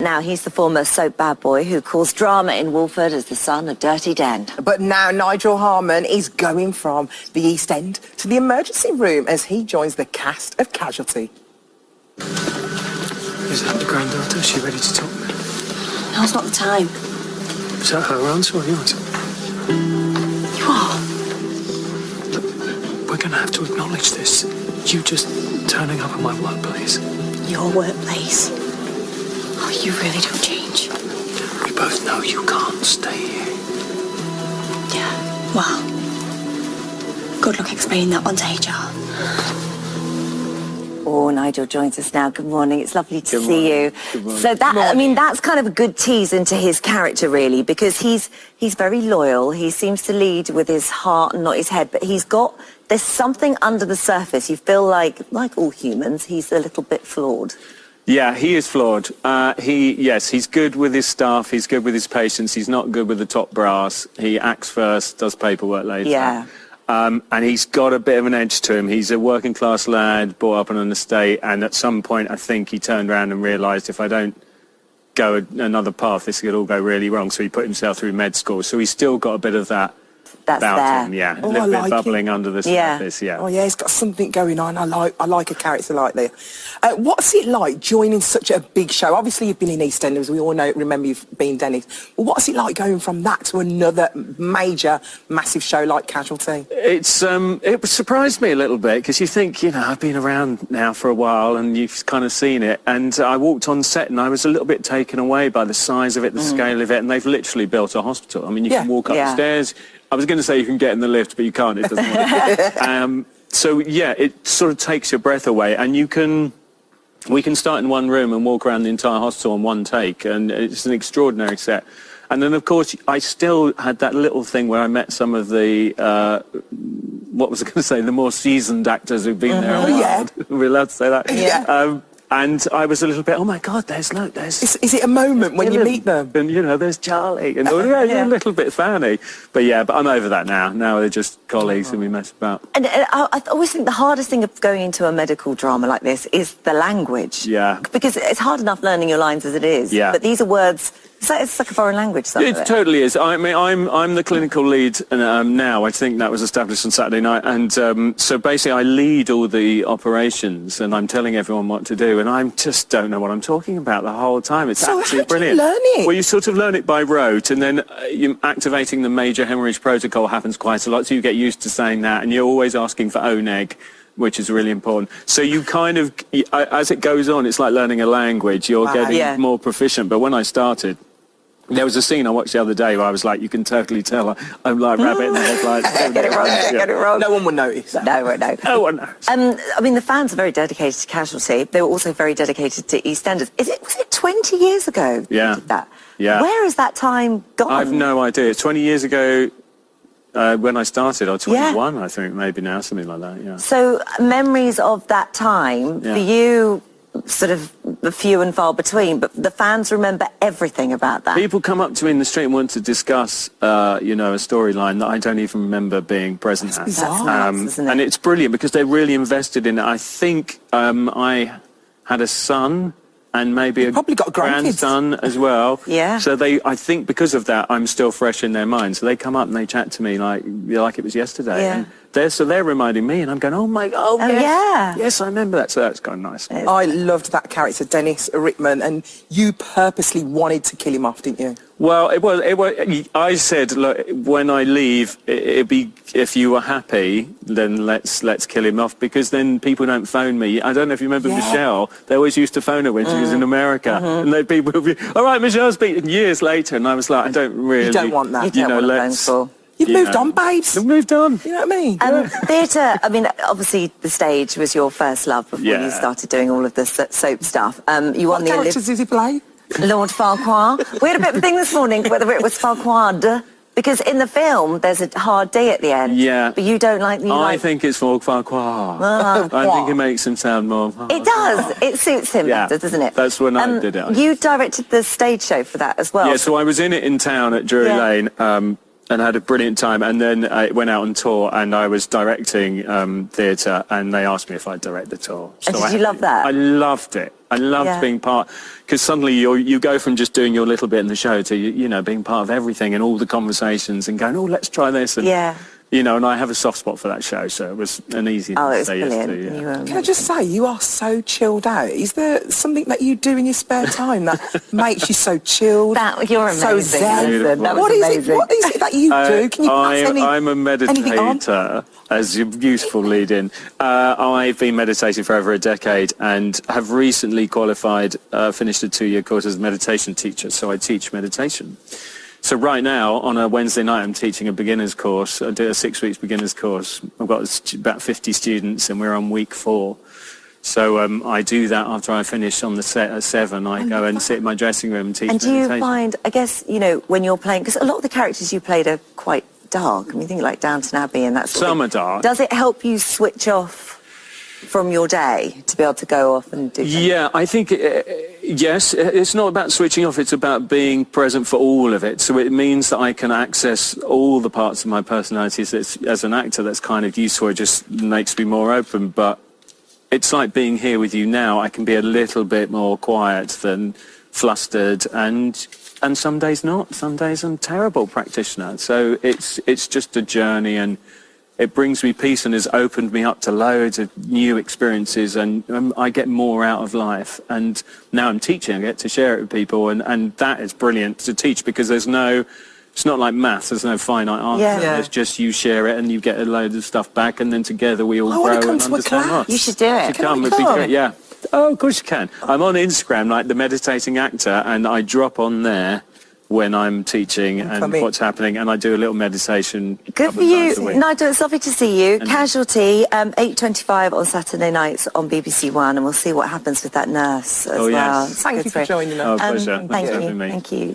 Now, he's the former soap bad boy who caused drama in Wolford as the son of Dirty Dan. But now Nigel Harman is going from the East End to the emergency room as he joins the cast of Casualty. Is that the granddaughter? Is she ready to talk? Now's not the time. Is that her answer or yours? You are. Look, we're going to have to acknowledge this. You just turning up at my workplace. Your workplace. Oh, you really don't change. We both know you can't stay here. Yeah, well, good luck explaining that one to HR. Oh, Nigel joins us now. Good morning. It's lovely to see you. So that, I mean, that's kind of a good tease into his character, really, because he's very loyal. He seems to lead with his heart and not his head, but there's something under the surface. You feel like all humans, he's a little bit flawed. Yeah, he is flawed. He's good with his staff. He's good with his patients. He's not good with the top brass. He acts first, does paperwork later. Yeah. And he's got a bit of an edge to him. He's a working class lad, brought up on an estate, and at some point I think he turned around and realised if I don't go another path, this could all go really wrong. So he put himself through med school. So he's still got a bit of that about him, yeah. Oh, a little bit like bubbling under the surface, yeah. Oh, yeah, he's got something going on. I like a character like that. What's it like joining such a big show? Obviously, you've been in Eastenders. We all remember you've been Dennis. But what's it like going from that to another major, massive show like Casualty? It surprised me a little bit because you think, I've been around now for a while and you've kind of seen it. And I walked on set and I was a little bit taken away by the size of it, the scale of it. And they've literally built a hospital. I mean, you can walk up the stairs. I was going to say you can get in the lift, but you can't. It doesn't work. So, yeah, it sort of takes your breath away. And we can start in one room and walk around the entire hospital in one take. And it's an extraordinary set. And then, of course, I still had that little thing where I met some of the, what was I going to say, the more seasoned actors who've been there a while. Yeah. We're allowed to say that? Yeah. And I was a little bit, oh my God, there's... Is it a moment when you meet them? And, there's Charlie. And a little bit fanny. But I'm over that now. Now they're just colleagues and we mess about. And I always think the hardest thing of going into a medical drama like this is the language. Yeah. Because it's hard enough learning your lines as it is. Yeah. But these are words... It's like a foreign language, some of it. It totally is. I mean, I'm the clinical lead now. I think that was established on Saturday night. And so basically I lead all the operations and I'm telling everyone what to do. And I just don't know what I'm talking about the whole time. It's absolutely brilliant. So how do you learn it? Well, you sort of learn it by rote. And then activating the major hemorrhage protocol happens quite a lot. So you get used to saying that. And you're always asking for O-neg, which is really important. So you kind of, as it goes on, it's like learning a language. You're getting more proficient. But when I started... There was a scene I watched the other day where I was like, you can totally tell I'm like rabbit in the headlights. Get it wrong. No one would notice. No one knows. No one knows. I mean, the fans are very dedicated to Casualty. They were also very dedicated to EastEnders. Was it 20 years ago? Yeah. You did that? Yeah. Where has that time gone? I've no idea. 20 years ago, when I started, I was 21, I think, maybe now, something like that, yeah. So memories of that time, for you, sort of few and far between, but the fans remember everything about that. People come up to me in the street and want to discuss, a storyline that I don't even remember being present at. That's nuts, isn't it? And it's brilliant because they're really invested in it. I think I had a son and maybe probably got grandson as well. Yeah. So I think because of that, I'm still fresh in their minds. So they come up and they chat to me like it was yesterday. Yeah. And they're reminding me, and I'm going, oh my God, yes, I remember that. So that's kind of nice. I loved that character, Dennis Rickman, and you purposely wanted to kill him off, didn't you? Well, it was. I said, look, when I leave, it'd be if you were happy, then let's kill him off because then people don't phone me. I don't know if you remember Michelle. They always used to phone her when she was in America, and people would be, all right, Michelle's speaking years later, and I was like, I don't really. You don't want that. You don't want a phone call. You've moved on, babes. I've moved on. You know what I mean? Theatre, I mean, obviously the stage was your first love before you started doing all of the soap stuff. You won what characters did he play? Lord Farquhar. We had a bit of a thing this morning whether it was Farquhar, because in the film there's a hard D at the end. Yeah. But you don't like... I think it's Farquhar. I think it makes him sound more... It does. It suits him better, doesn't it? That's when I did it. You directed the stage show for that as well. Yeah, so I was in it in town at Drury Lane. and had a brilliant time. And then I went out on tour, and I was directing theatre, and they asked me if I'd direct the tour. And did you love that? I loved it. I loved being part, because suddenly you go from just doing your little bit in the show to, you know, being part of everything and all the conversations and going, oh, let's try this. And, you know, and I have a soft spot for that show, so it was an easy thing to say yes to. Can I just say, you are so chilled out. Is there something that you do in your spare time that makes you so chilled? You're amazing. So zen? That was What is amazing. What is it that you do? Can you pass I'm a meditator, as a beautiful lead-in. I've been meditating for over a decade and have recently qualified, finished a 2-year course as a meditation teacher, so I teach meditation. So right now, on a Wednesday night, I'm teaching a beginner's course. I do a 6 weeks beginner's course. I've got about 50 students, and we're on week 4. So I do that after I finish on the set at 7. I go and sit in my dressing room and teach meditation. And do you find, I guess, you know, when you're playing, because a lot of the characters you played are quite dark. I mean, think like Downton Abbey and that sort of Some are dark. Does it help you switch off from your day to be able to go off and do something? Yeah, I think, yes, it's not about switching off, it's about being present for all of it. So it means that I can access all the parts of my personality as an actor that's kind of useful. It just makes me more open. But it's like being here with you now. I can be a little bit more quiet than flustered, and some days not. Some days I'm a terrible practitioner. So it's just a journey, and it brings me peace and has opened me up to loads of new experiences, and I get more out of life. And now I'm teaching, I get to share it with people, and that is brilliant to teach, because it's not like maths, there's no finite answer. It's just you share it and you get a load of stuff back, and then together we all grow and understand more. You should do it. It'd be great, yeah. Oh, of course you can. I'm on Instagram, like the meditating actor, and I drop on there when I'm teaching and what's happening, and I do a little meditation. Good for you, Nigel. It's lovely to see you. Casualty, 8:25 on Saturday nights on BBC One, and we'll see what happens with that nurse as well. Thank you for joining us. Oh, pleasure. Thank Thanks for you. having me. Thank you.